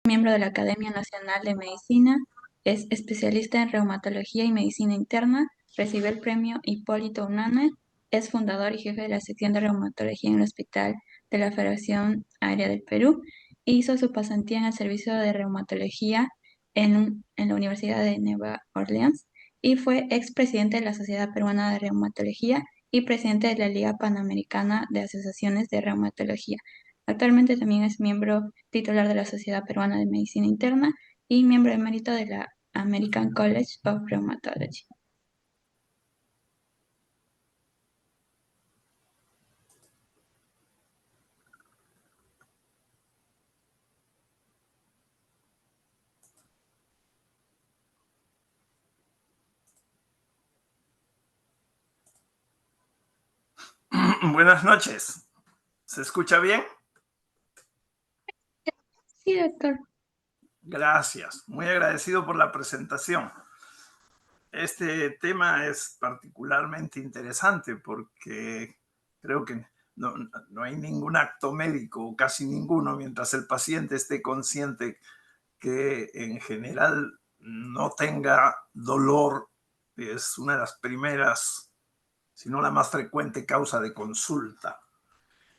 Miembro de la Academia Nacional de Medicina, es especialista en reumatología y medicina interna, recibió el premio Hipólito Unanue, es fundador y jefe de la sección de reumatología en el Hospital de la Federación Aérea del Perú, hizo su pasantía en el servicio de reumatología en la Universidad de Nueva Orleans y fue expresidente de la Sociedad Peruana de Reumatología y presidente de la Liga Panamericana de Asociaciones de Reumatología. Actualmente también es miembro titular de la Sociedad Peruana de Medicina Interna y miembro emérito de la American College of Rheumatology. Buenas noches. ¿Se escucha bien? Sí, doctor. Gracias. Muy agradecido por la presentación. Este tema es particularmente interesante porque creo que no hay ningún acto médico, casi ninguno, mientras el paciente esté consciente que en general no tenga dolor, es una de las primeras, si no la más frecuente causa de consulta.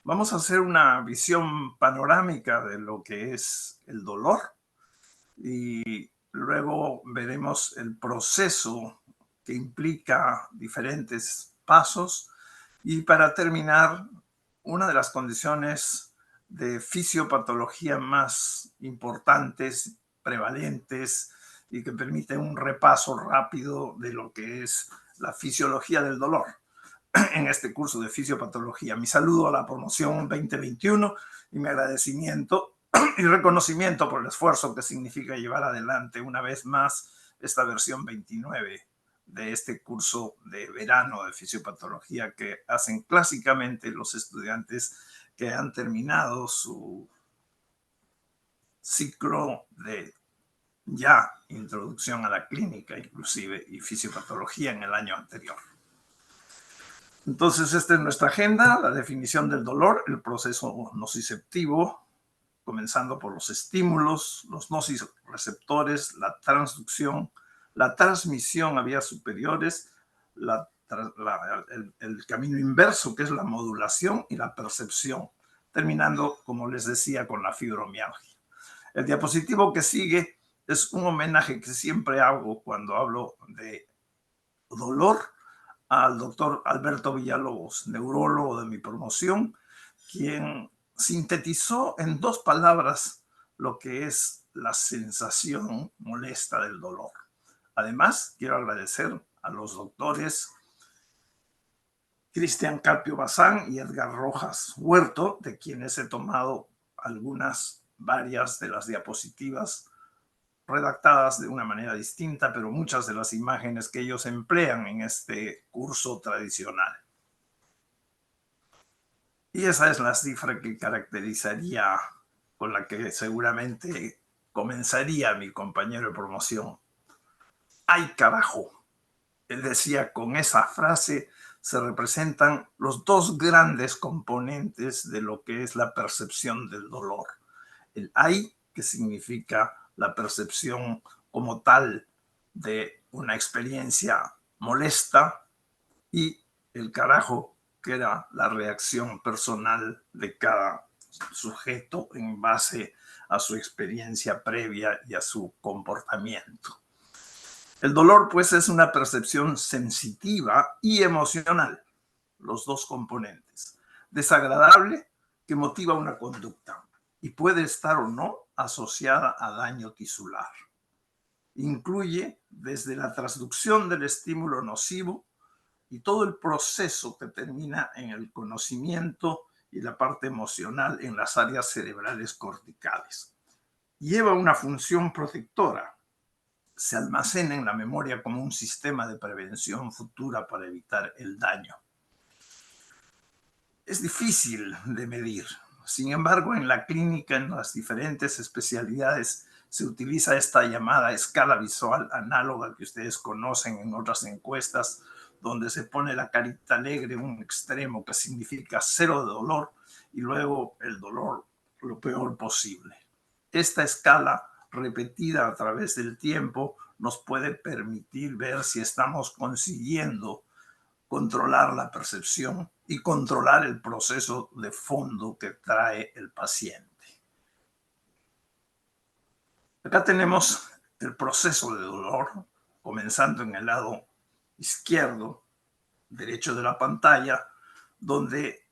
Vamos a hacer una visión panorámica de lo que es el dolor y luego veremos el proceso que implica diferentes pasos y para terminar, una de las condiciones de fisiopatología más importantes, prevalentes y que permite un repaso rápido de lo que es la fisiología del dolor en este curso de fisiopatología. Mi saludo a la promoción 2021 y mi agradecimiento y reconocimiento por el esfuerzo que significa llevar adelante una vez más esta versión 29 de este curso de verano de fisiopatología que hacen clásicamente los estudiantes que han terminado su ciclo de ya introducción a la clínica inclusive y fisiopatología en el año anterior. Entonces, esta es nuestra agenda, la definición del dolor, el proceso nociceptivo, comenzando por los estímulos, los nociceptores, la transducción, la transmisión a vías superiores, el camino inverso, que es la modulación y la percepción, terminando, como les decía, con la fibromialgia. El diapositivo que sigue es un homenaje que siempre hago cuando hablo de dolor al doctor Alberto Villalobos, neurólogo de mi promoción, quien sintetizó en 2 palabras lo que es la sensación molesta del dolor. Además, quiero agradecer a los doctores Cristian Carpio Bazán y Edgar Rojas Huerto, de quienes he tomado varias de las diapositivas redactadas de una manera distinta, pero muchas de las imágenes que ellos emplean en este curso tradicional. Y esa es la cifra que caracterizaría, con la que seguramente comenzaría mi compañero de promoción. ¡Ay, carajo! Él decía, con esa frase se representan los 2 grandes componentes de lo que es la percepción del dolor. El ay, que significa la percepción como tal de una experiencia molesta, y el carajo, que era la reacción personal de cada sujeto en base a su experiencia previa y a su comportamiento. El dolor, pues, es una percepción sensitiva y emocional, los 2 componentes. Desagradable, que motiva una conducta y puede estar o no asociada a daño tisular. Incluye desde la transducción del estímulo nocivo y todo el proceso que termina en el conocimiento y la parte emocional en las áreas cerebrales corticales. Lleva una función protectora. Se almacena en la memoria como un sistema de prevención futura para evitar el daño. Es difícil de medir. Sin embargo, en la clínica, en las diferentes especialidades, se utiliza esta llamada escala visual análoga que ustedes conocen en otras encuestas, donde se pone la carita alegre en un extremo que significa 0 de dolor y luego el dolor lo peor posible. esta escala repetida a través del tiempo nos puede permitir ver si estamos consiguiendo controlar la percepción y controlar el proceso de fondo que trae el paciente. Acá tenemos el proceso de dolor, comenzando en el lado izquierdo, derecho de la pantalla, donde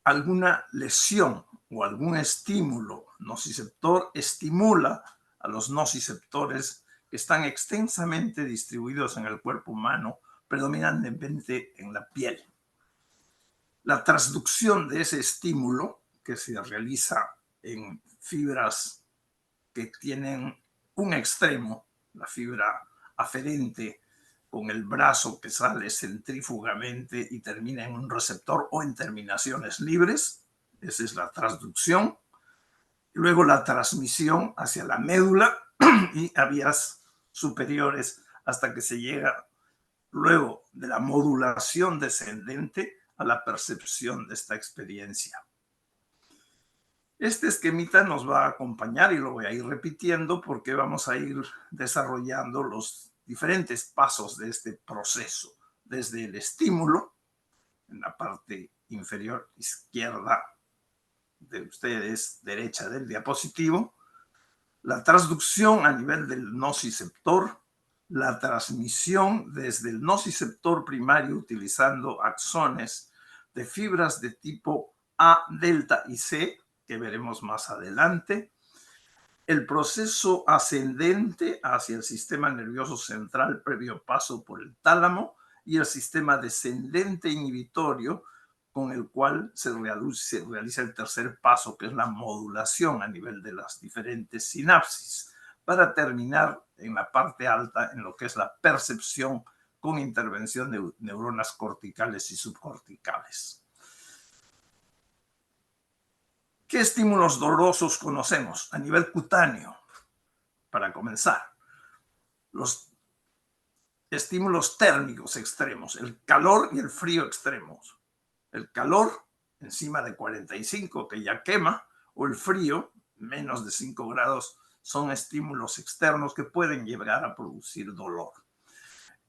alguna lesión o algún estímulo nociceptor estimula a los nociceptores que están extensamente distribuidos en el cuerpo humano, predominantemente en la piel. La transducción de ese estímulo, que se realiza en fibras que tienen un extremo, la fibra aferente, con el brazo que sale centrífugamente y termina en un receptor o en terminaciones libres. Esa es la transducción. Luego la transmisión hacia la médula y a vías superiores hasta que se llega, luego de la modulación descendente, a la percepción de esta experiencia. Este esquemita nos va a acompañar y lo voy a ir repitiendo porque vamos a ir desarrollando los diferentes pasos de este proceso, desde el estímulo, en la parte inferior izquierda de ustedes, derecha del diapositivo, la transducción a nivel del nociceptor, la transmisión desde el nociceptor primario utilizando axones de fibras de tipo A, delta y C, que veremos más adelante, el proceso ascendente hacia el sistema nervioso central previo paso por el tálamo y el sistema descendente inhibitorio con el cual se realiza el tercer paso, que es la modulación a nivel de las diferentes sinapsis, para terminar en la parte alta en lo que es la percepción con intervención de neuronas corticales y subcorticales. ¿Qué estímulos dolorosos conocemos a nivel cutáneo? Para comenzar, los estímulos térmicos extremos, el calor y el frío extremos. El calor, encima de 45, que ya quema, o el frío, menos de 5 grados, son estímulos externos que pueden llegar a producir dolor.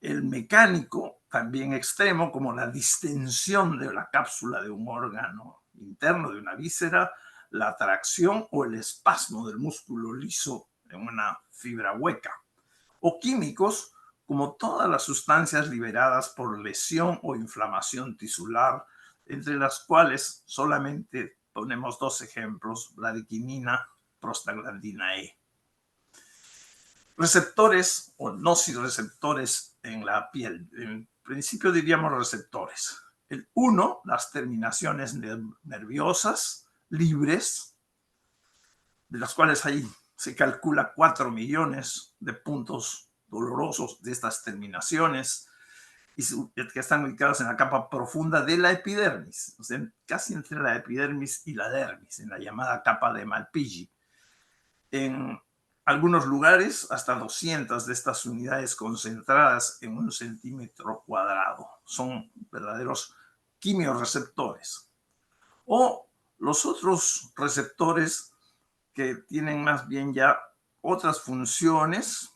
El mecánico, también extremo, como la distensión de la cápsula de un órgano interno, de una víscera, la tracción o el espasmo del músculo liso en una fibra hueca. O químicos, como todas las sustancias liberadas por lesión o inflamación tisular, entre las cuales solamente ponemos dos ejemplos, bradicimina, prostaglandina E. Receptores o nocireceptores en la piel. En principio diríamos receptores. El 1, las terminaciones nerviosas libres, de las cuales ahí se calcula 4 millones de puntos dolorosos de estas terminaciones y que están ubicados en la capa profunda de la epidermis, o sea, casi entre la epidermis y la dermis, en la llamada capa de Malpighi. En algunos lugares, hasta 200 de estas unidades concentradas en 1 centímetro cuadrado. Son verdaderos quimioreceptores. O los otros receptores que tienen más bien ya otras funciones,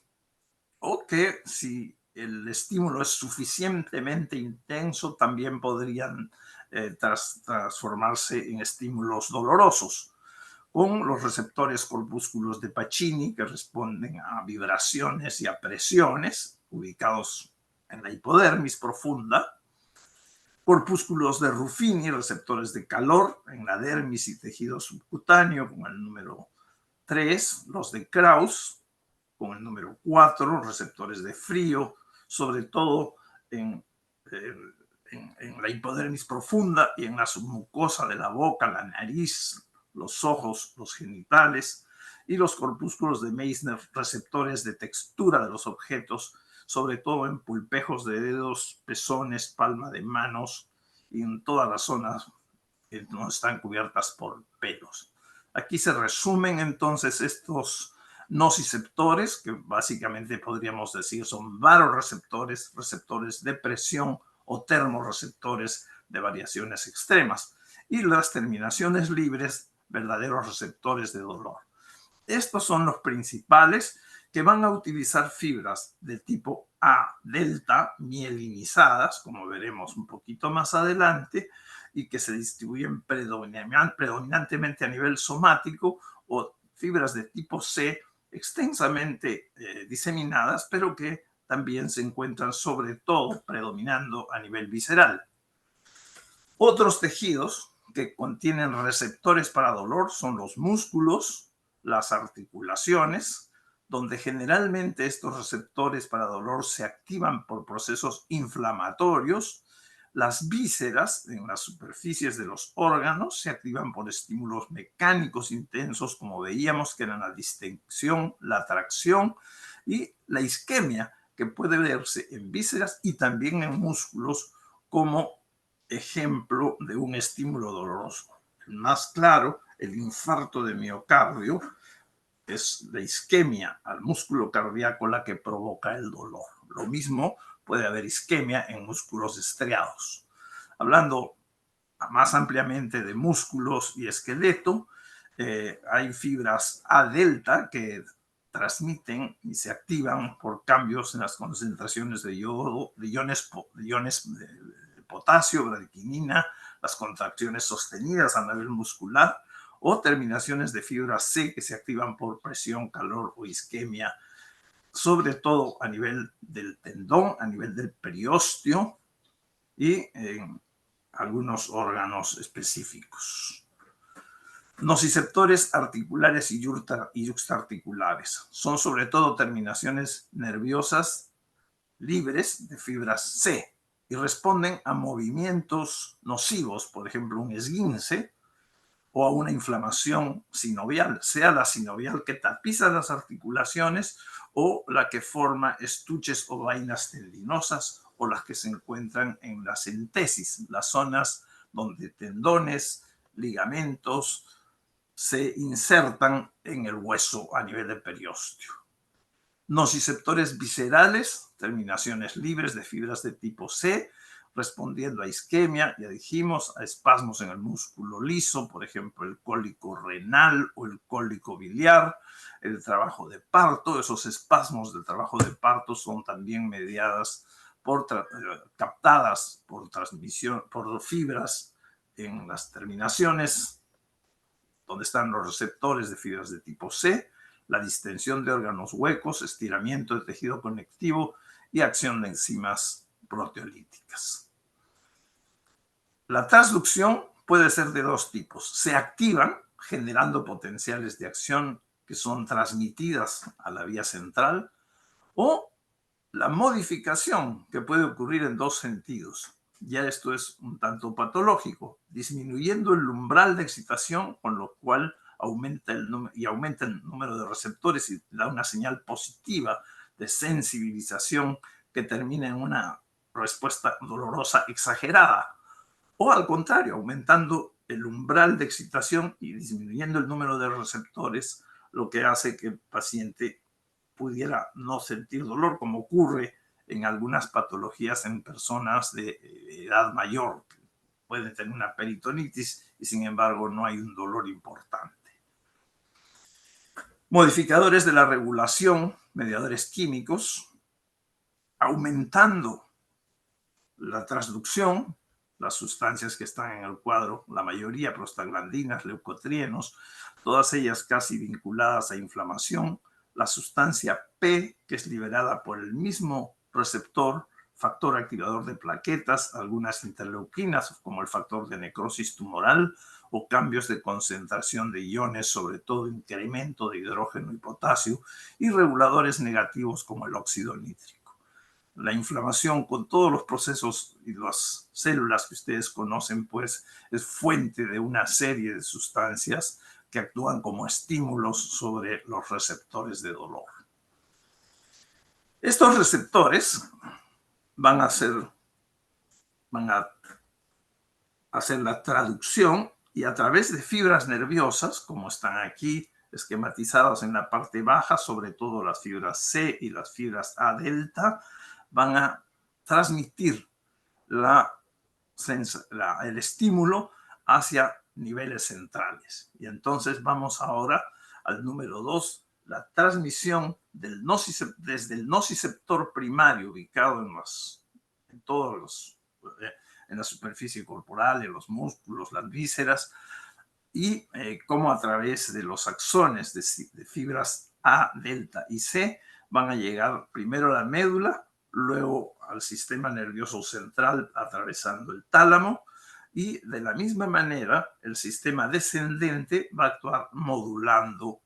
o que si el estímulo es suficientemente intenso también podrían transformarse en estímulos dolorosos, con los receptores corpúsculos de Pacini, que responden a vibraciones y a presiones, ubicados en la hipodermis profunda, corpúsculos de Ruffini, receptores de calor en la dermis y tejido subcutáneo, con el número 3, los de Krauss, con el número 4, receptores de frío, sobre todo en la hipodermis profunda y en la submucosa de la boca, la nariz, los ojos, los genitales, y los corpúsculos de Meissner, receptores de textura de los objetos, sobre todo en pulpejos de dedos, pezones, palma de manos y en todas las zonas que no están cubiertas por pelos. Aquí se resumen entonces estos nociceptores, que básicamente podríamos decir son varoreceptores, receptores de presión o termorreceptores de variaciones extremas, y las terminaciones libres, verdaderos receptores de dolor. Estos son los principales que van a utilizar fibras de tipo A delta mielinizadas, como veremos un poquito más adelante, y que se distribuyen predominantemente a nivel somático, o fibras de tipo C extensamente diseminadas, pero que también se encuentran sobre todo predominando a nivel visceral. Otros tejidos que contienen receptores para dolor son los músculos, las articulaciones, donde generalmente estos receptores para dolor se activan por procesos inflamatorios. Las vísceras en las superficies de los órganos se activan por estímulos mecánicos intensos, como veíamos, que eran la distensión, la tracción y la isquemia, que puede verse en vísceras y también en músculos como ejemplo de un estímulo doloroso. El más claro, el infarto de miocardio, es la isquemia al músculo cardíaco la que provoca el dolor. Lo mismo puede haber isquemia en músculos estriados. Hablando más ampliamente de músculos y esqueleto, hay fibras A delta que transmiten y se activan por cambios en las concentraciones de yodo, de iones de potasio, bradiquinina, las contracciones sostenidas a nivel muscular, o terminaciones de fibra C que se activan por presión, calor o isquemia, sobre todo a nivel del tendón, a nivel del periósteo y en algunos órganos específicos. Nociceptores articulares y yuxtaarticulares son sobre todo terminaciones nerviosas libres de fibras C y responden a movimientos nocivos, por ejemplo, un esguince, o a una inflamación sinovial, sea la sinovial que tapiza las articulaciones o la que forma estuches o vainas tendinosas, o las que se encuentran en la sentesis, las zonas donde tendones, ligamentos se insertan en el hueso a nivel del periósteo. Nociceptores viscerales, terminaciones libres de fibras de tipo C, respondiendo a isquemia, ya dijimos, a espasmos en el músculo liso, por ejemplo, el cólico renal o el cólico biliar, el trabajo de parto. Esos espasmos del trabajo de parto son también mediadas captadas por transmisión, por fibras en las terminaciones donde están los receptores de fibras de tipo C, la distensión de órganos huecos, estiramiento de tejido conectivo y acción de enzimas proteolíticas. La transducción puede ser de dos tipos. Se activan generando potenciales de acción que son transmitidas a la vía central, o la modificación, que puede ocurrir en dos sentidos. Ya esto es un tanto patológico, disminuyendo el umbral de excitación, con lo cual aumenta el número de receptores y da una señal positiva de sensibilización que termina en una respuesta dolorosa exagerada. O al contrario, aumentando el umbral de excitación y disminuyendo el número de receptores, lo que hace que el paciente pudiera no sentir dolor, como ocurre en algunas patologías en personas de edad mayor. Pueden tener una peritonitis y sin embargo no hay un dolor importante. Modificadores de la regulación, mediadores químicos, aumentando la transducción, las sustancias que están en el cuadro, la mayoría prostaglandinas, leucotrienos, todas ellas casi vinculadas a inflamación. La sustancia P, que es liberada por el mismo receptor, factor activador de plaquetas, algunas interleuquinas, como el factor de necrosis tumoral, o cambios de concentración de iones, sobre todo incremento de hidrógeno y potasio, y reguladores negativos como el óxido nítrico. La inflamación, con todos los procesos y las células que ustedes conocen, pues es fuente de una serie de sustancias que actúan como estímulos sobre los receptores de dolor. Estos receptores van a hacer la traducción, y a través de fibras nerviosas, como están aquí esquematizadas en la parte baja, sobre todo las fibras C y las fibras A delta, van a transmitir el estímulo hacia niveles centrales. Y entonces vamos ahora al número 2, la transmisión desde el nociceptor primario ubicado en la superficie corporal, en los músculos, las vísceras, y cómo a través de los axones de fibras A, delta y C van a llegar primero a la médula, luego al sistema nervioso central atravesando el tálamo, y de la misma manera el sistema descendente va a actuar modulando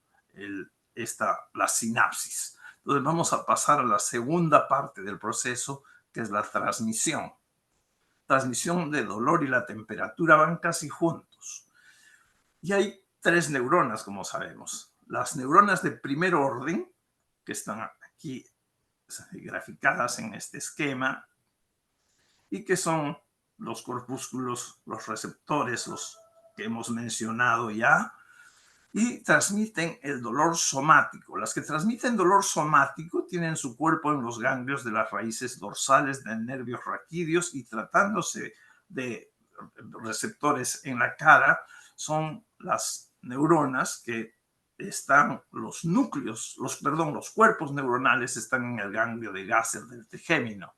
la sinapsis. Entonces vamos a pasar a la segunda parte del proceso, que es la transmisión. Transmisión de dolor y la temperatura van casi juntos. Y hay 3 neuronas, como sabemos. Las neuronas de primer orden, que están aquí graficadas en este esquema, y que son los corpúsculos, los receptores, los que hemos mencionado ya, y transmiten el dolor somático. Las que transmiten dolor somático tienen su cuerpo en los ganglios de las raíces dorsales de nervios raquídeos, y tratándose de receptores en la cara, son las neuronas que están, los cuerpos neuronales están en el ganglio de Gasser del trigémino.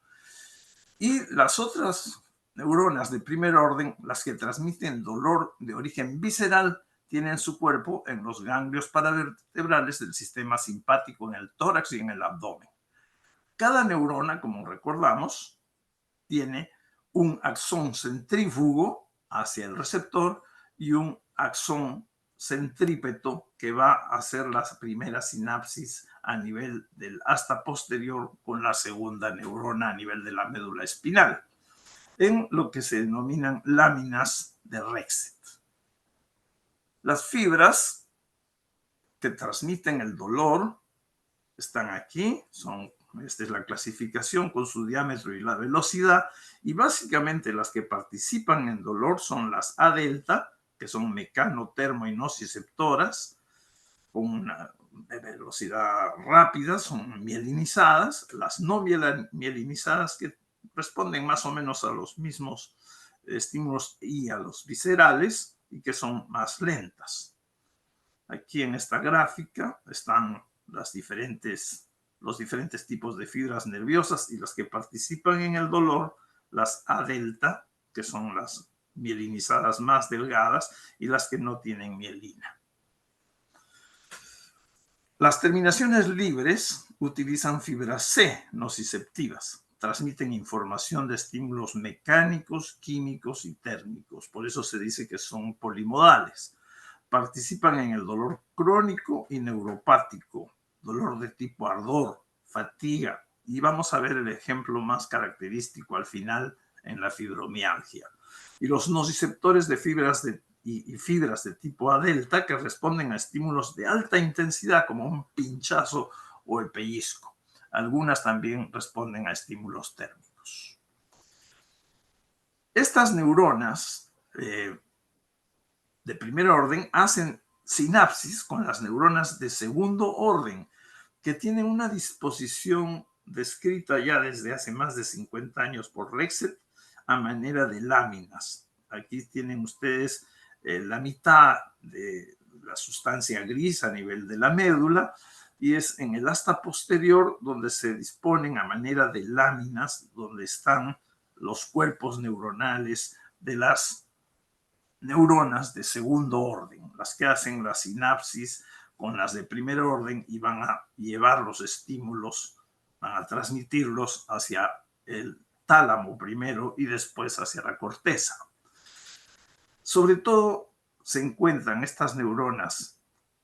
Y las otras neuronas de primer orden, las que transmiten dolor de origen visceral, tienen su cuerpo en los ganglios paravertebrales del sistema simpático en el tórax y en el abdomen. Cada neurona, como recordamos, tiene un axón centrífugo hacia el receptor y un axón centrípeto que va a hacer las primeras sinapsis a nivel del asta posterior con la segunda neurona a nivel de la médula espinal, en lo que se denominan láminas de Rexet. Las fibras que transmiten el dolor están aquí, esta es la clasificación con su diámetro y la velocidad, y básicamente las que participan en dolor son las A delta, que son mecano, termo y nociceptoras, con una velocidad rápida, son mielinizadas. Las no mielinizadas, que responden más o menos a los mismos estímulos y a los viscerales, y que son más lentas. Aquí en esta gráfica están los diferentes tipos de fibras nerviosas, y las que participan en el dolor, las A delta, que son las mielinizadas más delgadas, y las que no tienen mielina. Las terminaciones libres utilizan fibras C nociceptivas. Transmiten información de estímulos mecánicos, químicos y térmicos. Por eso se dice que son polimodales. Participan en el dolor crónico y neuropático, dolor de tipo ardor, fatiga, y vamos a ver el ejemplo más característico al final en la fibromialgia. Y los nociceptores de fibras de tipo A delta, que responden a estímulos de alta intensidad como un pinchazo o el pellizco. Algunas también responden a estímulos térmicos. Estas neuronas de primer orden hacen sinapsis con las neuronas de segundo orden, que tienen una disposición descrita ya desde hace más de 50 años por Rexet a manera de láminas. Aquí tienen ustedes la mitad de la sustancia gris a nivel de la médula, y es en el asta posterior donde se disponen a manera de láminas, donde están los cuerpos neuronales de las neuronas de segundo orden, las que hacen la sinapsis con las de primer orden y van a llevar los estímulos, van a transmitirlos hacia el tálamo primero y después hacia la corteza. Sobre todo se encuentran estas neuronas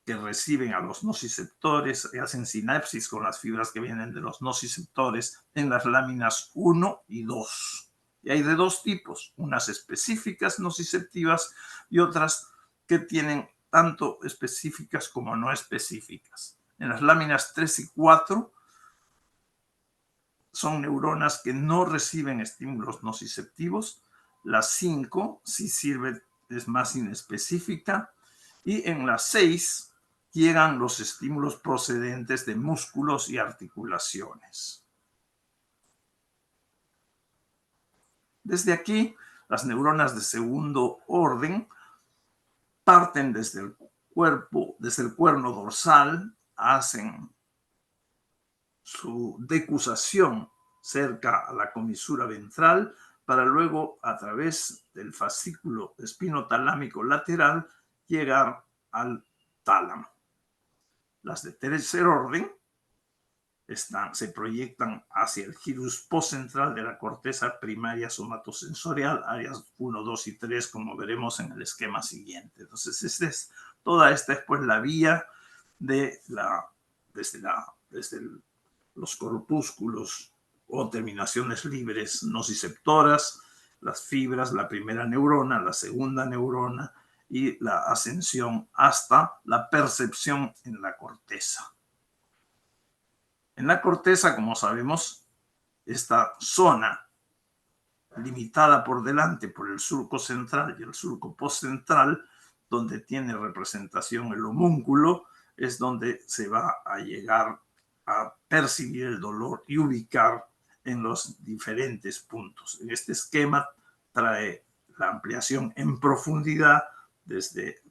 que reciben a los nociceptores y hacen sinapsis con las fibras que vienen de los nociceptores en las láminas 1 y 2. Y hay de dos tipos, unas específicas nociceptivas y otras que tienen tanto específicas como no específicas. En las láminas 3 y 4 son neuronas que no reciben estímulos nociceptivos. La 5 sí sirve, es más inespecífica. Y en la 6 llegan los estímulos procedentes de músculos y articulaciones. Desde aquí, las neuronas de segundo orden parten desde el cuerpo, desde el cuerno dorsal, hacen su decusación cerca a la comisura ventral para luego, a través del fascículo espinotalámico lateral, llegar al tálamo. Las de tercer orden se proyectan hacia el gyrus postcentral de la corteza primaria somatosensorial, áreas 1, 2 y 3, como veremos en el esquema siguiente. Entonces, toda esta es pues la vía de desde los corpúsculos o terminaciones libres nociceptoras, las fibras, la primera neurona, la segunda neurona y la ascensión hasta la percepción en la corteza. En la corteza, como sabemos, esta zona limitada por delante por el surco central y el surco postcentral, donde tiene representación el homúnculo, es donde se va a llegar a percibir el dolor y ubicar en los diferentes puntos. En este esquema trae la ampliación en profundidad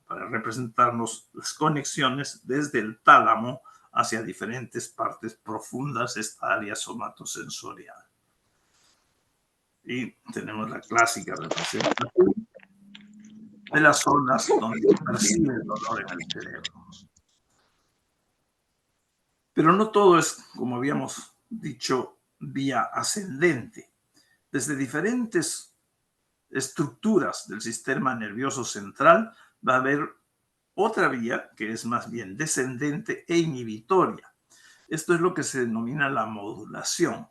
para representarnos las conexiones desde el tálamo hacia diferentes partes profundas de esta área somatosensorial. Y tenemos la clásica representación de las zonas donde se percibe el dolor en el cerebro. Pero no todo es, como habíamos dicho, vía ascendente. Desde diferentes estructuras del sistema nervioso central va a haber otra vía que es más bien descendente e inhibitoria. Esto es lo que se denomina la modulación.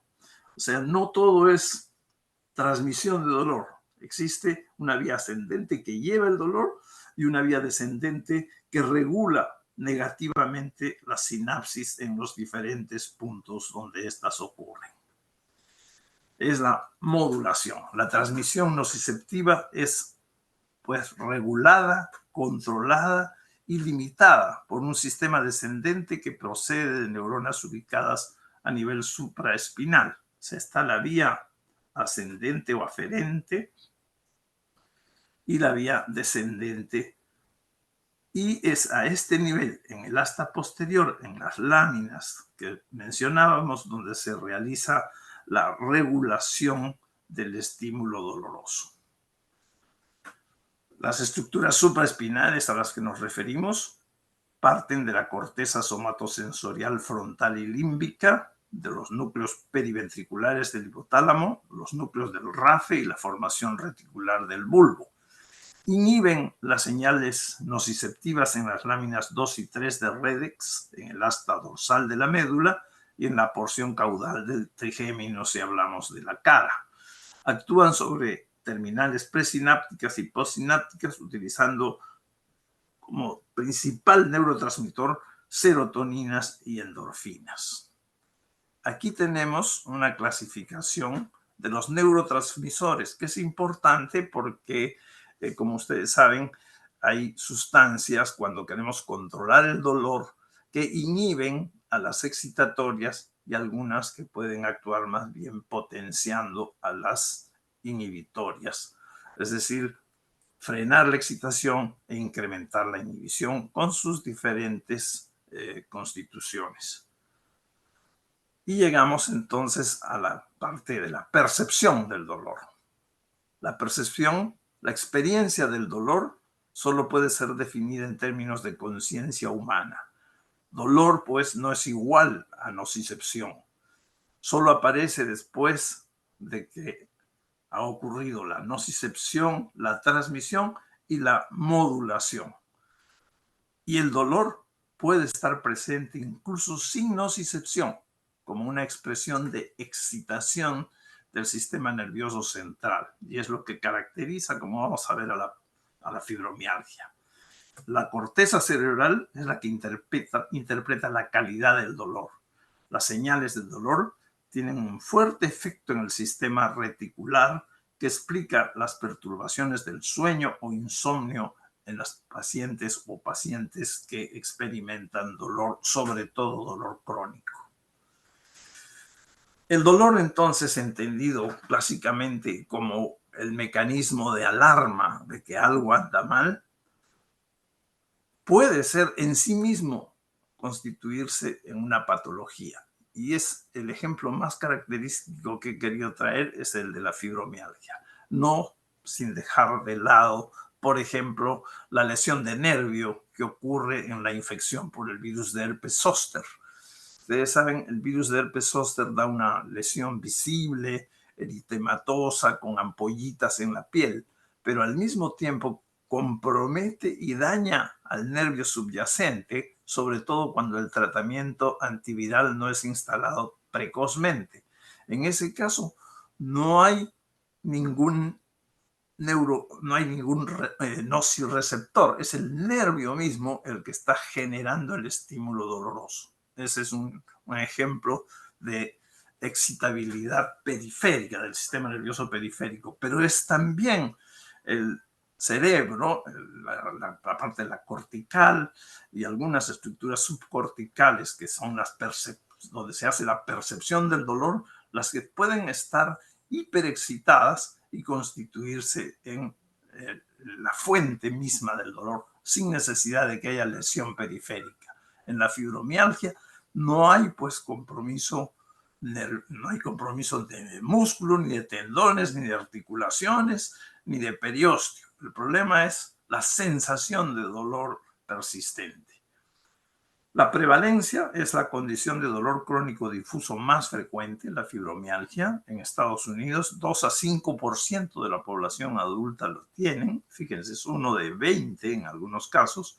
O sea, no todo es transmisión de dolor. Existe una vía ascendente que lleva el dolor y una vía descendente que regula negativamente la sinapsis en los diferentes puntos donde éstas ocurren. Es la modulación. La transmisión nociceptiva es pues regulada, controlada y limitada por un sistema descendente que procede de neuronas ubicadas a nivel supraespinal. O sea, está la vía ascendente o aferente y la vía descendente. Y es a este nivel, en el asta posterior, en las láminas que mencionábamos, donde se realiza la regulación del estímulo doloroso. Las estructuras supraespinales a las que nos referimos parten de la corteza somatosensorial frontal y límbica, de los núcleos periventriculares del hipotálamo, los núcleos del RAFE y la formación reticular del bulbo. Inhiben las señales nociceptivas en las láminas 2 y 3 de Redex, en el asta dorsal de la médula y en la porción caudal del trigémino si hablamos de la cara. Actúan sobre terminales presinápticas y postsinápticas utilizando como principal neurotransmisor serotoninas y endorfinas. Aquí tenemos una clasificación de los neurotransmisores, que es importante porque, como ustedes saben, hay sustancias cuando queremos controlar el dolor que inhiben a las excitatorias y algunas que pueden actuar más bien potenciando a las inhibitorias. Es decir, frenar la excitación e incrementar la inhibición con sus diferentes constituciones. Y llegamos entonces a la parte de la percepción del dolor. La percepción, la experiencia del dolor, solo puede ser definida en términos de conciencia humana. Dolor, pues, no es igual a nocicepción. Solo aparece después de que ha ocurrido la nocicepción, la transmisión y la modulación. Y el dolor puede estar presente incluso sin nocicepción, como una expresión de excitación del sistema nervioso central. Y es lo que caracteriza, como vamos a ver, a la fibromialgia. La corteza cerebral es la que interpreta la calidad del dolor. Las señales del dolor tienen un fuerte efecto en el sistema reticular que explica las perturbaciones del sueño o insomnio en las pacientes o pacientes que experimentan dolor, sobre todo dolor crónico. El dolor, entonces, entendido clásicamente como el mecanismo de alarma de que algo anda mal, puede ser en sí mismo constituirse en una patología. Y es el ejemplo más característico que he querido traer, es el de la fibromialgia. No sin dejar de lado, por ejemplo, la lesión de nervio que ocurre en la infección por el virus de herpes zóster. Ustedes saben, el virus de herpes zóster da una lesión visible, eritematosa, con ampollitas en la piel, pero al mismo tiempo compromete y daña al nervio subyacente, sobre todo cuando el tratamiento antiviral no es instalado precozmente. En ese caso, no hay ningún nociceptor, es el nervio mismo el que está generando el estímulo doloroso. Ese es un ejemplo de excitabilidad periférica del sistema nervioso periférico, pero es también el cerebro, la parte de la cortical y algunas estructuras subcorticales que son las donde se hace la percepción del dolor, las que pueden estar hiperexcitadas y constituirse en la fuente misma del dolor sin necesidad de que haya lesión periférica. En la fibromialgia no hay pues compromiso, no hay compromiso de músculo, ni de tendones, ni de articulaciones, ni de periósteo. El problema es la sensación de dolor persistente. La prevalencia es la condición de dolor crónico difuso más frecuente, la fibromialgia. En Estados Unidos, 2 a 5% de la población adulta lo tienen. Fíjense, es 1 de 20 en algunos casos.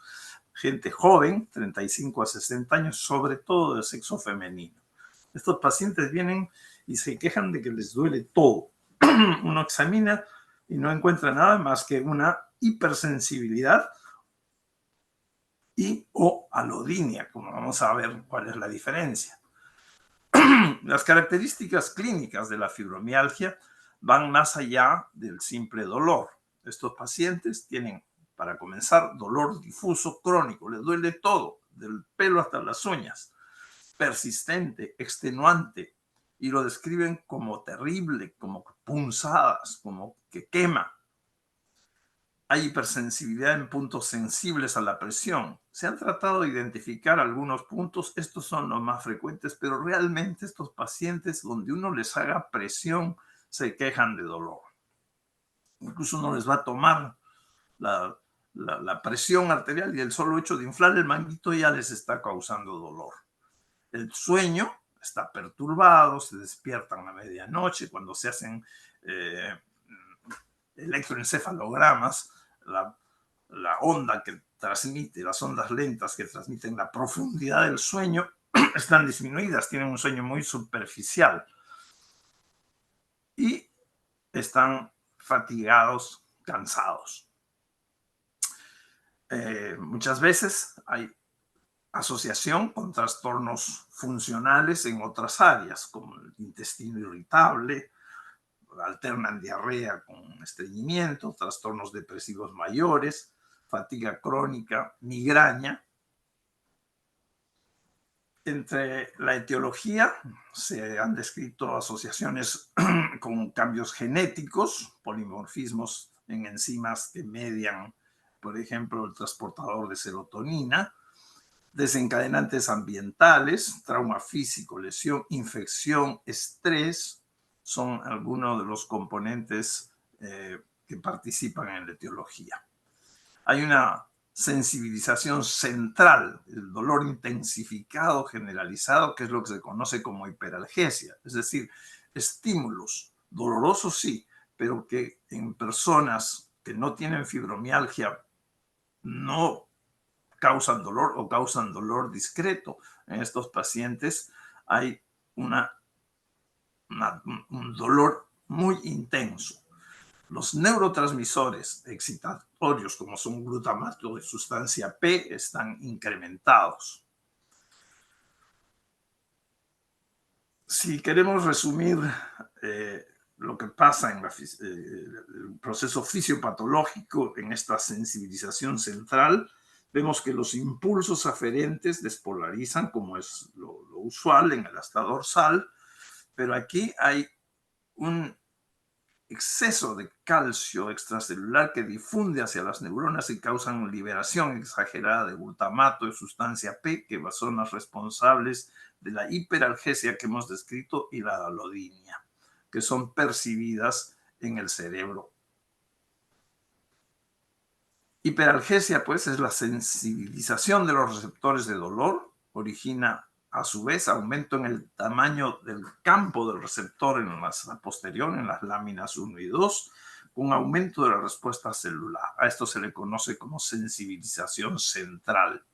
Gente joven, 35 a 60 años, sobre todo de sexo femenino. Estos pacientes vienen y se quejan de que les duele todo. Uno examina y no encuentra nada más que una hipersensibilidad y o alodinia, como vamos a ver cuál es la diferencia. Las características clínicas de la fibromialgia van más allá del simple dolor. Estos pacientes tienen, para comenzar, dolor difuso crónico, les duele todo, del pelo hasta las uñas, persistente, extenuante, y lo describen como terrible, como punzadas, como que quema. Hay hipersensibilidad en puntos sensibles a la presión. Se han tratado de identificar algunos puntos, estos son los más frecuentes, pero realmente estos pacientes donde uno les haga presión se quejan de dolor. Incluso uno les va a tomar la presión arterial y el solo hecho de inflar el manguito ya les está causando dolor. El sueño está perturbado, se despiertan a medianoche cuando se hacen electroencefalogramas, la onda que transmite, las ondas lentas que transmiten la profundidad del sueño están disminuidas, tienen un sueño muy superficial y están fatigados, cansados. Muchas veces hay asociación con trastornos funcionales en otras áreas, como el intestino irritable, alternan diarrea con estreñimiento, trastornos depresivos mayores, fatiga crónica, migraña. Entre la etiología se han descrito asociaciones con cambios genéticos, polimorfismos en enzimas que median, por ejemplo, el transportador de serotonina, desencadenantes ambientales, trauma físico, lesión, infección, estrés, son algunos de los componentes que participan en la etiología. Hay una sensibilización central, el dolor intensificado generalizado, que es lo que se conoce como hiperalgesia, es decir, estímulos dolorosos sí, pero que en personas que no tienen fibromialgia no causan dolor o causan dolor discreto. En estos pacientes hay un dolor muy intenso. Los neurotransmisores excitatorios, como son glutamato de sustancia P, están incrementados. Si queremos resumir lo que pasa en el proceso fisiopatológico en esta sensibilización central, vemos que los impulsos aferentes despolarizan, como es lo usual en el asta dorsal, pero aquí hay un exceso de calcio extracelular que difunde hacia las neuronas y causan liberación exagerada de glutamato, de sustancia P, que son las responsables de la hiperalgesia que hemos descrito, y la alodinia, que son percibidas en el cerebro. Hiperalgesia, pues, es la sensibilización de los receptores de dolor, origina a su vez aumento en el tamaño del campo del receptor en la posterior, en las láminas 1 y 2, con aumento de la respuesta celular. A esto se le conoce como sensibilización central.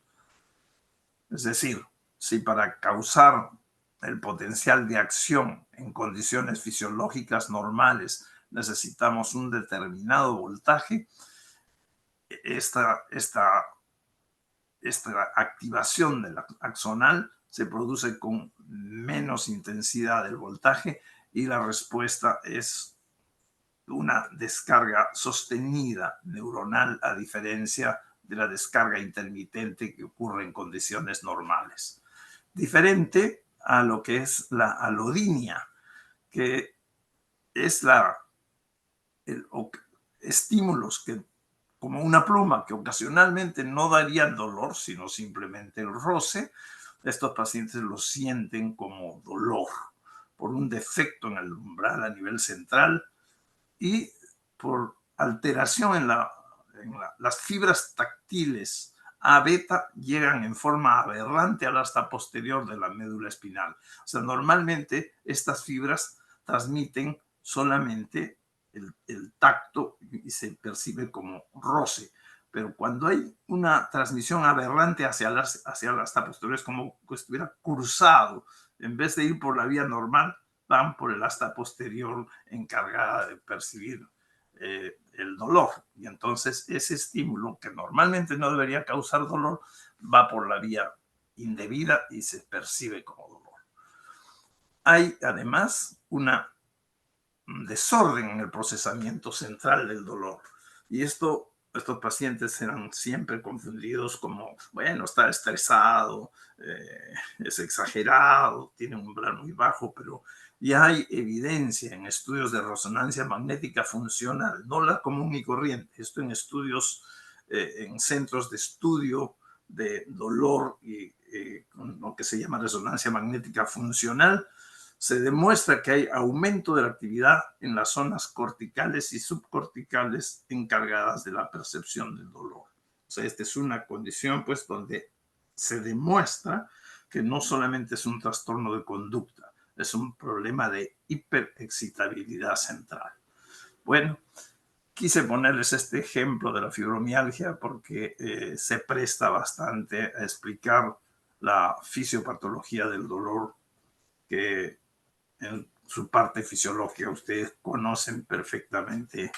Es decir, si para causar el potencial de acción en condiciones fisiológicas normales necesitamos un determinado voltaje, esta activación de la axonal se produce con menos intensidad del voltaje y la respuesta es una descarga sostenida neuronal, a diferencia de la descarga intermitente que ocurre en condiciones normales. Diferente a lo que es la alodinia, que es estímulos que, como una pluma, que ocasionalmente no darían dolor, sino simplemente el roce. Estos pacientes lo sienten como dolor por un defecto en el umbral a nivel central y por alteración en las fibras táctiles A beta llegan en forma aberrante al asta posterior de la médula espinal. O sea, normalmente estas fibras transmiten solamente el tacto y se percibe como roce. Pero cuando hay una transmisión aberrante hacia el asta posterior, es como que estuviera cruzado. En vez de ir por la vía normal, van por el asta posterior encargada de percibir el dolor. Y entonces ese estímulo, que normalmente no debería causar dolor, va por la vía indebida y se percibe como dolor. Hay además un desorden en el procesamiento central del dolor. Y estos pacientes eran siempre confundidos como, bueno, está estresado, es exagerado, tiene un umbral muy bajo, pero ya hay evidencia en estudios de resonancia magnética funcional, no la común y corriente, esto en estudios, en centros de estudio de dolor y lo que se llama resonancia magnética funcional, se demuestra que hay aumento de la actividad en las zonas corticales y subcorticales encargadas de la percepción del dolor. O sea, esta es una condición, pues, donde se demuestra que no solamente es un trastorno de conducta, es un problema de hiperexcitabilidad central. Bueno, quise ponerles este ejemplo de la fibromialgia porque se presta bastante a explicar la fisiopatología del dolor, que en su parte fisiológica ustedes conocen perfectamente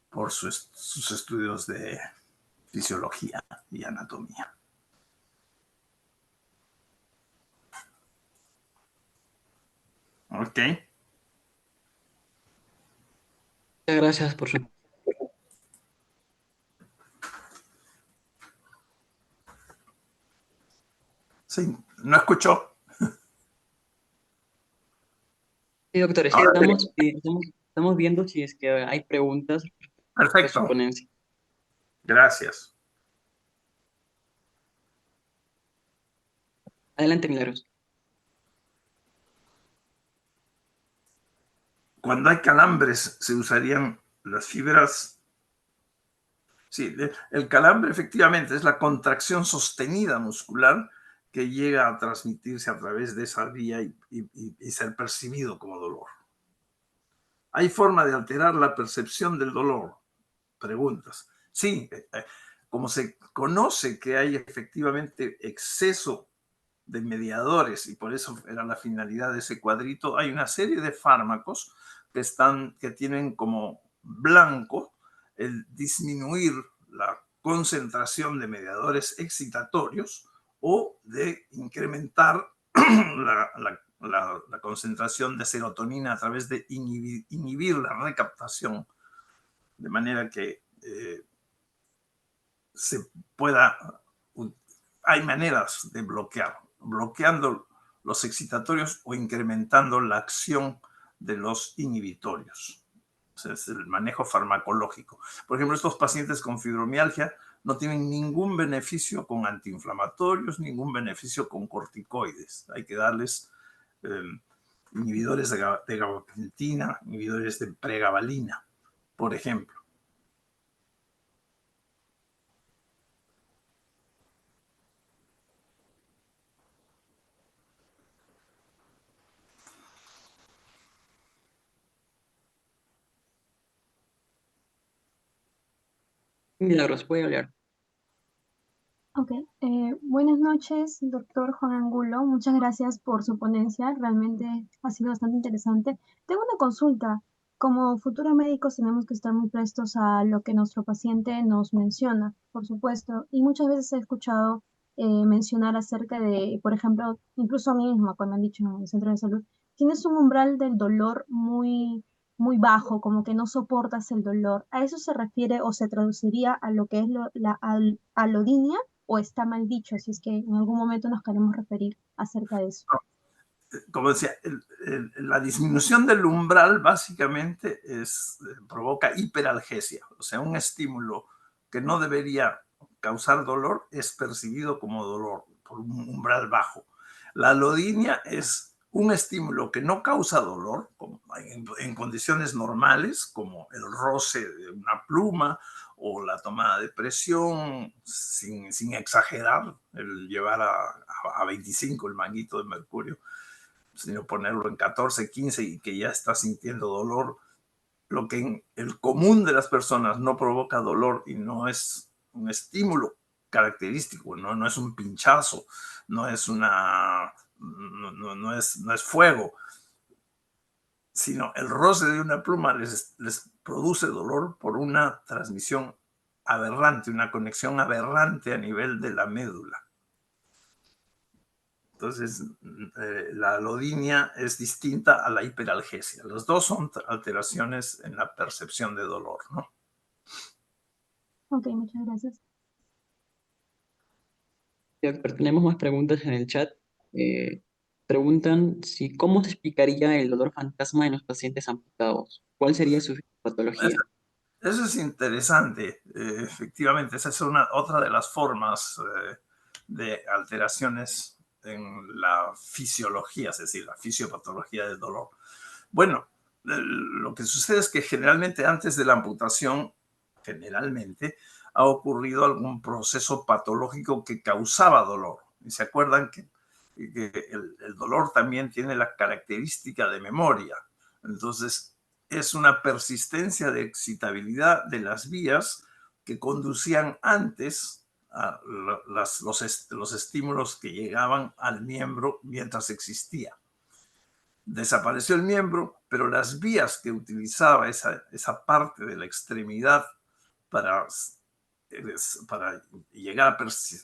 por sus estudios de fisiología y anatomía. Ok. Muchas gracias por su... Sí, no escuchó. Sí, doctor, estamos viendo si es que hay preguntas de su Perfecto. ponencia. Gracias. Adelante, Milagros. Cuando hay calambres se usarían las fibras. Sí, el calambre efectivamente es la contracción sostenida muscular que llega a transmitirse a través de esa vía y ser percibido como dolor. ¿Hay forma de alterar la percepción del dolor? Preguntas. Sí, como se conoce que hay efectivamente exceso de mediadores, y por eso era la finalidad de ese cuadrito, hay una serie de fármacos que tienen como blanco el disminuir la concentración de mediadores excitatorios o de incrementar la concentración de serotonina a través de inhibir la recaptación, de manera que se pueda... Hay maneras de bloqueando los excitatorios o incrementando la acción de los inhibitorios. O sea, es el manejo farmacológico. Por ejemplo, estos pacientes con fibromialgia no tienen ningún beneficio con antiinflamatorios, ningún beneficio con corticoides. Hay que darles inhibidores de gabapentina, inhibidores de pregabalina, por ejemplo. Milagros, puede hablar. Ok, buenas noches, doctor Juan Angulo. Muchas gracias por su ponencia. Realmente ha sido bastante interesante. Tengo una consulta. Como futuros médicos tenemos que estar muy prestos a lo que nuestro paciente nos menciona, por supuesto. Y muchas veces he escuchado mencionar acerca de, por ejemplo, incluso a mí misma, cuando han dicho en el centro de salud, tienes un umbral del dolor muy bajo, como que no soportas el dolor. ¿A eso se refiere o se traduciría a lo que es la alodinia? ¿O está mal dicho? Si es que en algún momento nos queremos referir acerca de eso. Como decía, la disminución del umbral básicamente provoca hiperalgesia, o sea, un estímulo que no debería causar dolor es percibido como dolor por un umbral bajo. La alodinia es un estímulo que no causa dolor en condiciones normales, como el roce de una pluma o la tomada de presión, sin exagerar, el llevar a 25 el manguito de mercurio, sino ponerlo en 14, 15 y que ya está sintiendo dolor. Lo que en el común de las personas no provoca dolor y no es un estímulo característico, no es un pinchazo, no es no es fuego, sino el roce de una pluma les produce dolor por una transmisión aberrante, una conexión aberrante a nivel de la médula. Entonces, la alodinia es distinta a la hiperalgesia. Los dos son alteraciones en la percepción de dolor, ¿no? Ok, muchas gracias. Doctor, tenemos más preguntas en el chat. Preguntan si cómo se explicaría el dolor fantasma en los pacientes amputados. ¿Cuál sería su patología? Eso es interesante. Efectivamente, esa es otra de las formas de alteraciones en la fisiología, es decir, la fisiopatología del dolor. Bueno, lo que sucede es que generalmente antes de la amputación, generalmente, ha ocurrido algún proceso patológico que causaba dolor. Y se acuerdan que el dolor también tiene la característica de memoria. Entonces, es una persistencia de excitabilidad de las vías que conducían antes a los estímulos que llegaban al miembro mientras existía. Desapareció el miembro, pero las vías que utilizaba esa parte de la extremidad para, para llegar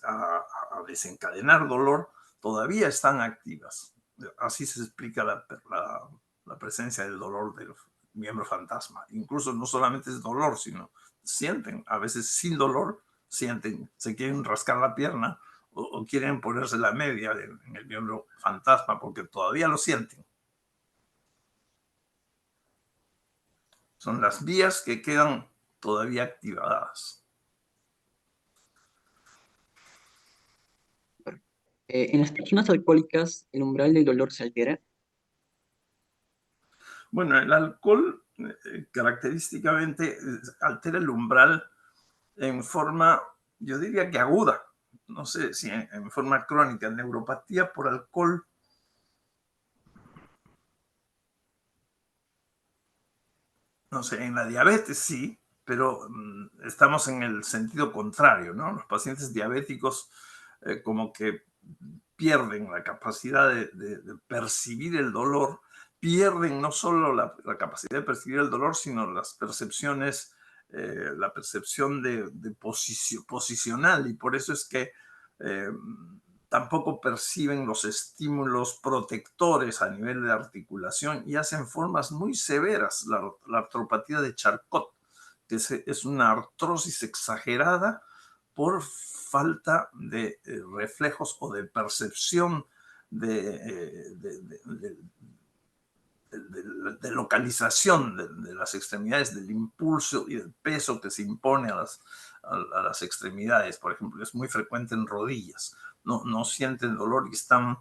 a desencadenar dolor todavía están activas. Así se explica la presencia del dolor del miembro fantasma. Incluso no solamente es dolor, sino sienten, a veces sin dolor, sienten, se quieren rascar la pierna o quieren ponerse la media en el miembro fantasma porque todavía lo sienten. Son las vías que quedan todavía activadas. En las personas alcohólicas, ¿el umbral del dolor se altera? Bueno, el alcohol característicamente altera el umbral en forma, yo diría que aguda, no sé si en forma crónica, neuropatía por alcohol. No sé, en la diabetes sí, pero estamos en el sentido contrario, ¿no? Los pacientes diabéticos como que pierden la capacidad de percibir el dolor, pierden no solo la capacidad de percibir el dolor, sino las percepciones, la percepción de posicional, y por eso es que tampoco perciben los estímulos protectores a nivel de articulación y hacen formas muy severas. La artropatía de Charcot, que es una artrosis exagerada por falta de reflejos o de percepción de localización de las extremidades, del impulso y del peso que se impone a las extremidades. Por ejemplo, es muy frecuente en rodillas. No sienten dolor y están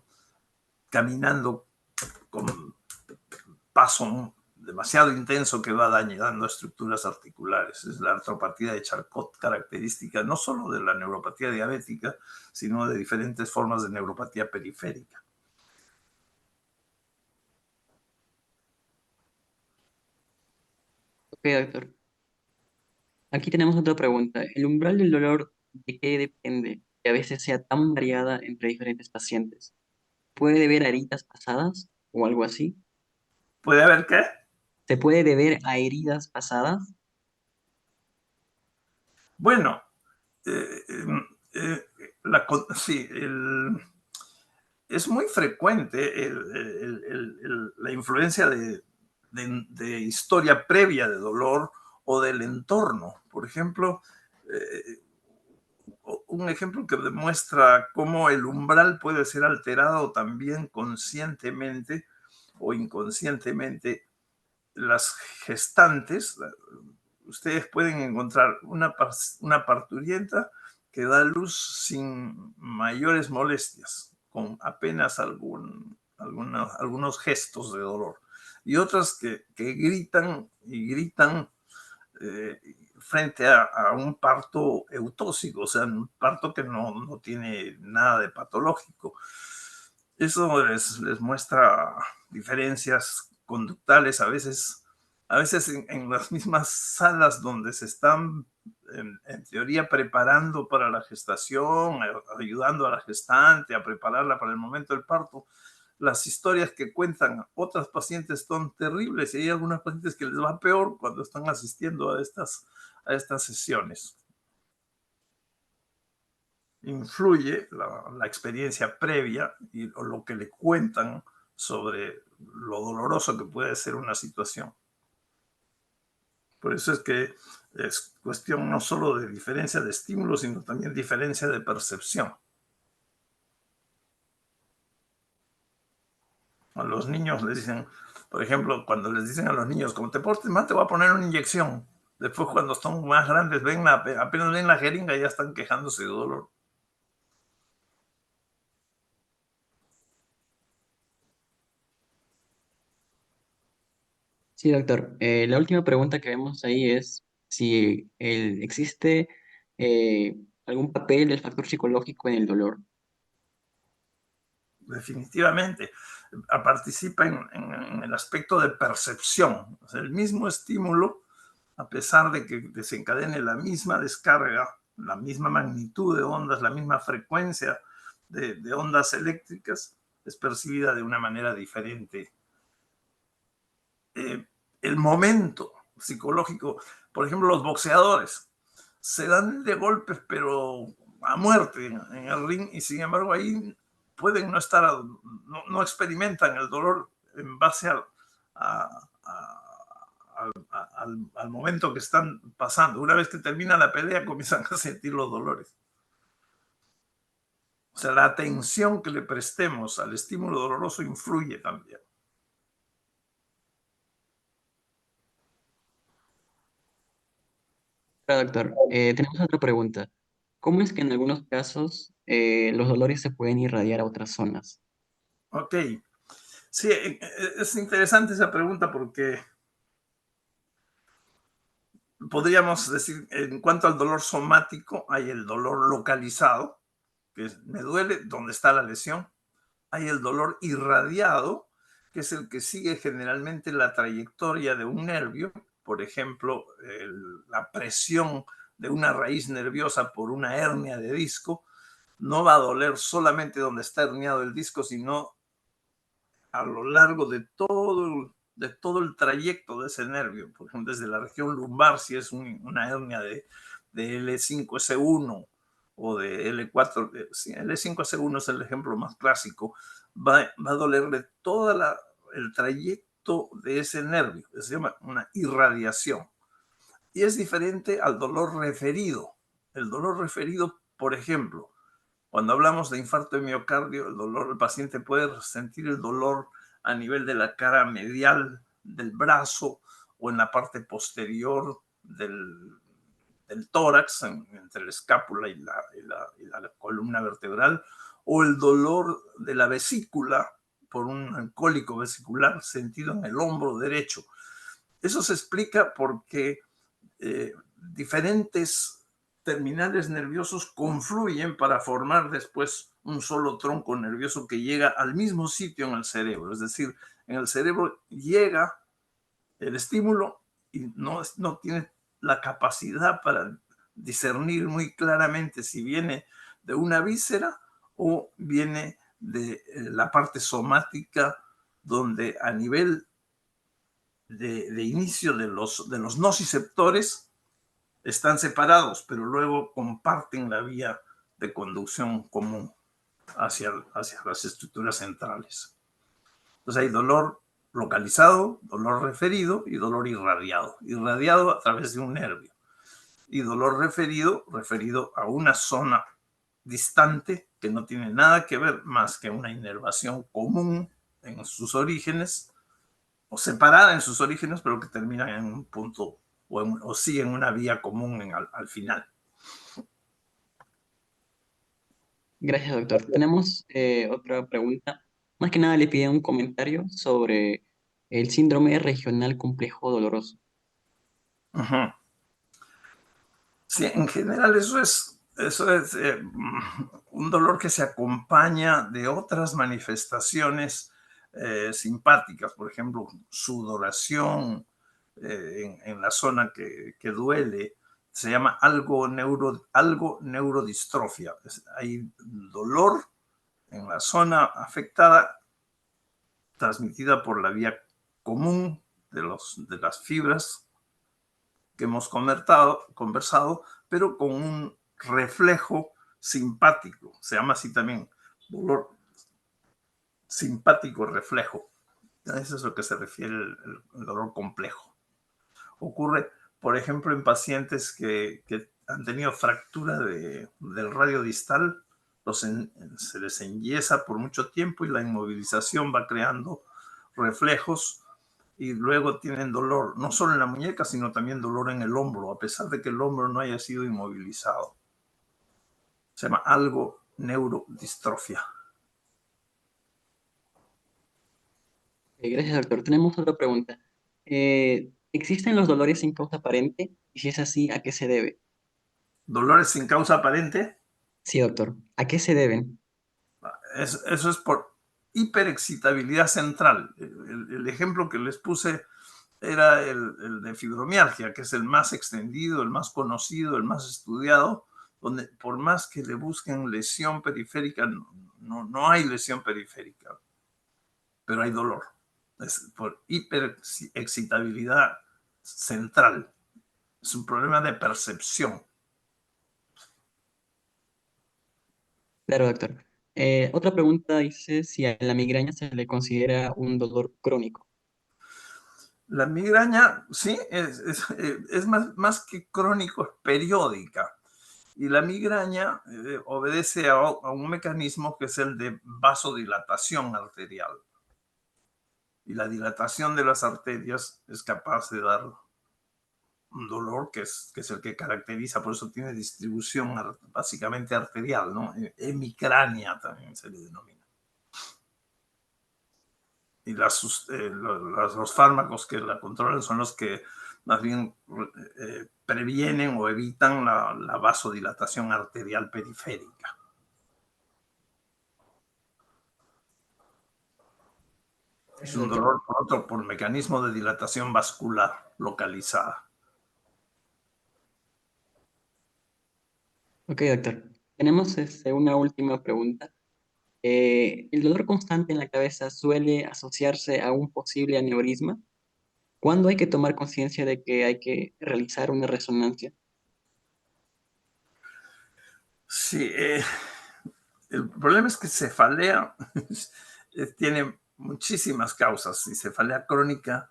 caminando con paso demasiado intenso que va dañando estructuras articulares. Es la artropatía de Charcot, característica no solo de la neuropatía diabética, sino de diferentes formas de neuropatía periférica. Ok, doctor. Aquí tenemos otra pregunta. ¿El umbral del dolor de qué depende que a veces sea tan variada entre diferentes pacientes? ¿Puede deber a heridas pasadas o algo así? ¿Puede haber qué? ¿Se puede deber a heridas pasadas? Bueno, eh, eh, sí, es muy frecuente la influencia de historia previa de dolor o del entorno. Por ejemplo, un ejemplo que demuestra cómo el umbral puede ser alterado también conscientemente o inconscientemente. Las gestantes, ustedes pueden encontrar una parturienta que da luz sin mayores molestias, con apenas algunos gestos de dolor. Y otras que gritan y gritan frente a un parto eutóxico, o sea, un parto que no tiene nada de patológico. Eso les muestra diferencias conductales, a veces en las mismas salas donde se están en teoría preparando para la gestación, ayudando a la gestante a prepararla para el momento del parto. Las historias que cuentan otras pacientes son terribles y hay algunas pacientes que les va peor cuando están asistiendo a estas sesiones. Influye la experiencia previa o lo que le cuentan sobre lo doloroso que puede ser una situación. Por eso es que es cuestión no solo de diferencia de estímulo, sino también diferencia de percepción. A los niños les dicen, por ejemplo, cuando les dicen a los niños, como te portes mal, te voy a poner una inyección. Después, cuando son más grandes, apenas ven la jeringa y ya están quejándose de dolor. Sí, doctor. La última pregunta que vemos ahí es si existe algún papel del factor psicológico en el dolor. Definitivamente participa en el aspecto de percepción. O sea, el mismo estímulo, a pesar de que desencadene la misma descarga, la misma magnitud de ondas, la misma frecuencia de ondas eléctricas, es percibida de una manera diferente. El momento psicológico, por ejemplo, los boxeadores se dan de golpes, pero a muerte en el ring, y sin embargo ahí pueden no estar, no experimentan el dolor en base al momento que están pasando. Una vez que termina la pelea, comienzan a sentir los dolores. O sea, la atención que le prestemos al estímulo doloroso influye también. Claro, doctor. Tenemos otra pregunta. ¿Cómo es que en algunos casos los dolores se pueden irradiar a otras zonas? Ok. Sí, es interesante esa pregunta porque podríamos decir, en cuanto al dolor somático, hay el dolor localizado, que me duele donde está la lesión. Hay el dolor irradiado, que es el que sigue generalmente la trayectoria de un nervio. Por ejemplo, la presión de una raíz nerviosa por una hernia de disco no va a doler solamente donde está herniado el disco, sino a lo largo de todo el trayecto de ese nervio. Por ejemplo, desde la región lumbar, si es una hernia de L5S1 o de L4, L5S1 es el ejemplo más clásico, va a dolerle todo el trayecto de ese nervio. Se llama una irradiación. Y es diferente al dolor referido. El dolor referido, por ejemplo, cuando hablamos de infarto de miocardio, el paciente puede sentir el dolor a nivel de la cara medial del brazo o en la parte posterior del tórax, entre la escápula y la columna vertebral, o el dolor de la vesícula por un cólico vesicular sentido en el hombro derecho. Eso se explica porque diferentes terminales nerviosos confluyen para formar después un solo tronco nervioso que llega al mismo sitio en el cerebro. Es decir, en el cerebro llega el estímulo y no tiene la capacidad para discernir muy claramente si viene de una víscera o viene de la parte somática, donde a nivel de inicio de los nociceptores están separados, pero luego comparten la vía de conducción común hacia las estructuras centrales. Entonces hay dolor localizado, dolor referido y dolor irradiado. Irradiado a través de un nervio. Y dolor referido a una zona distante que no tiene nada que ver más que una inervación común en sus orígenes, o separada en sus orígenes, pero que termina en un punto o sí en una vía común al final. Gracias, doctor. Tenemos otra pregunta. Más que nada le pide un comentario sobre el síndrome regional complejo doloroso. Uh-huh. Sí, en general eso es un dolor que se acompaña de otras manifestaciones simpáticas, por ejemplo, sudoración en la zona que duele. Se llama algo neurodistrofia. Hay dolor en la zona afectada transmitida por la vía común de las fibras que hemos conversado, pero con un reflejo simpático. Se llama así también, dolor simpático reflejo. Eso es lo que se refiere el dolor complejo. Ocurre, por ejemplo, en pacientes que han tenido fractura del radio distal, se les enyesa por mucho tiempo y la inmovilización va creando reflejos y luego tienen dolor, no solo en la muñeca, sino también dolor en el hombro, a pesar de que el hombro no haya sido inmovilizado. Se llama algo neurodistrofia. Gracias, doctor. Tenemos otra pregunta. ¿Existen los dolores sin causa aparente? Y si es así, ¿a qué se debe? ¿Dolores sin causa aparente? Sí, doctor. ¿A qué se deben? Eso es por hiperexcitabilidad central. El ejemplo que les puse era el de fibromialgia, que es el más extendido, el más conocido, el más estudiado, donde por más que le busquen lesión periférica, no hay lesión periférica, pero hay dolor. Es por hiperexcitabilidad central. Es un problema de percepción. Claro, doctor. Otra pregunta dice si a la migraña se le considera un dolor crónico. La migraña, sí, es más que crónico, es periódica. Y la migraña obedece a un mecanismo que es el de vasodilatación arterial. Y la dilatación de las arterias es capaz de dar un dolor que es el que caracteriza, por eso tiene distribución básicamente arterial, ¿no? Hemicránea también se le denomina. Y los fármacos que la controlan son los que más bien previenen o evitan la vasodilatación arterial periférica. Es un dolor por mecanismo de dilatación vascular localizada. Ok, doctor. Tenemos una última pregunta. ¿El dolor constante en la cabeza suele asociarse a un posible aneurisma? ¿Cuándo hay que tomar conciencia de que hay que realizar una resonancia? Sí, el problema es que cefalea tiene muchísimas causas y cefalea crónica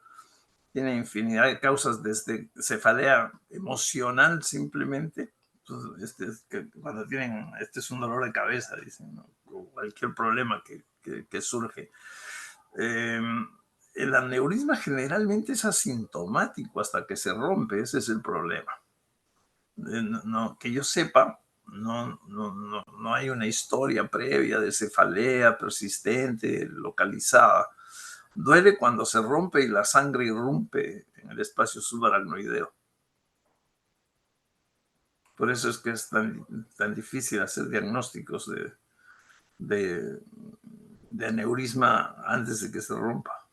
tiene infinidad de causas, desde cefalea emocional simplemente. Entonces, cuando este es un dolor de cabeza, dicen, ¿no? O cualquier problema que surge. El aneurisma generalmente es asintomático hasta que se rompe, ese es el problema. Que yo sepa, no hay una historia previa de cefalea persistente, localizada. Duele cuando se rompe y la sangre irrumpe en el espacio subaracnoideo. Por eso es que es tan difícil hacer diagnósticos de aneurisma antes de que se rompa,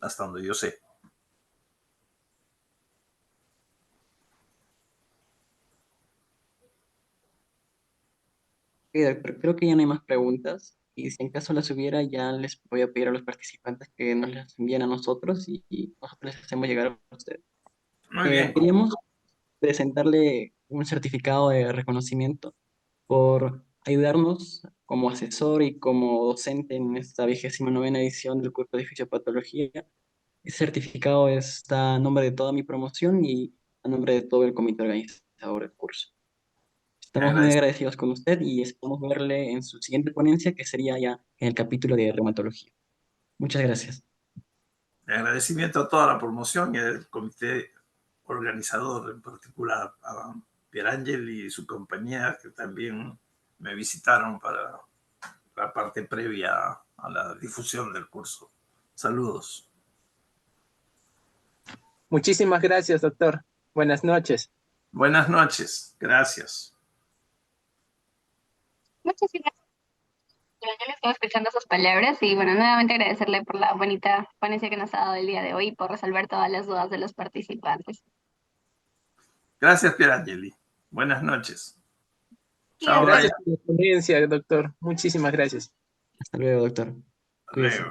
hasta donde yo sé. Doctor, creo que ya no hay más preguntas y si en caso las hubiera ya les voy a pedir a los participantes que nos las envíen a nosotros y nosotros les hacemos llegar a ustedes. Muy bien. Queríamos presentarle un certificado de reconocimiento por ayudarnos como asesor y como docente en esta 29ª edición del curso de fisiopatología. Ese certificado está a nombre de toda mi promoción y a nombre de todo el comité organizador del curso. Estamos muy agradecidos con usted y esperamos verle en su siguiente ponencia, que sería ya en el capítulo de reumatología. Muchas gracias. Agradecimiento a toda la promoción y al comité organizador, en particular a Pierangeli y su compañía, que también me visitaron para la parte previa a la difusión del curso. Saludos. Muchísimas gracias, doctor. Buenas noches. Buenas noches. Gracias. Muchas gracias. Yo le estaba escuchando sus palabras y bueno, nuevamente agradecerle por la bonita ponencia que nos ha dado el día de hoy y por resolver todas las dudas de los participantes. Gracias, Pierangeli. Buenas noches. Chao, gracias por la ponencia, doctor. Muchísimas gracias. Hasta luego, doctor. Cuídese.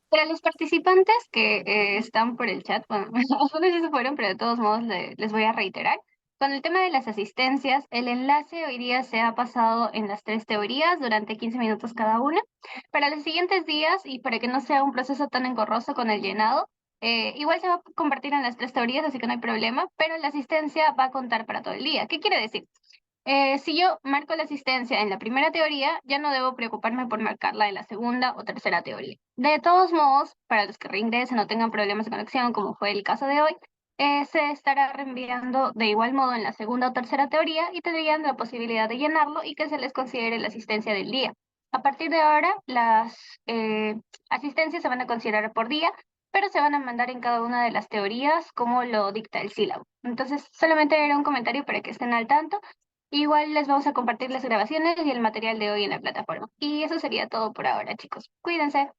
Para los participantes que están por el chat, bueno, algunos ya se fueron, pero de todos modos les voy a reiterar. Con el tema de las asistencias, el enlace hoy día se ha pasado en las 3 teorías durante 15 minutos cada una. Para los siguientes días, y para que no sea un proceso tan engorroso con el llenado, igual se va a convertir en las 3 teorías, así que no hay problema, pero la asistencia va a contar para todo el día. ¿Qué quiere decir? Si yo marco la asistencia en la primera teoría, ya no debo preocuparme por marcarla en la segunda o tercera teoría. De todos modos, para los que reingresen o tengan problemas de conexión, como fue el caso de hoy, se estará reenviando de igual modo en la segunda o tercera teoría y tendrían la posibilidad de llenarlo y que se les considere la asistencia del día. A partir de ahora, las asistencias se van a considerar por día, pero se van a mandar en cada una de las teorías como lo dicta el sílabo. Entonces, solamente era un comentario para que estén al tanto. Igual les vamos a compartir las grabaciones y el material de hoy en la plataforma. Y eso sería todo por ahora, chicos. Cuídense.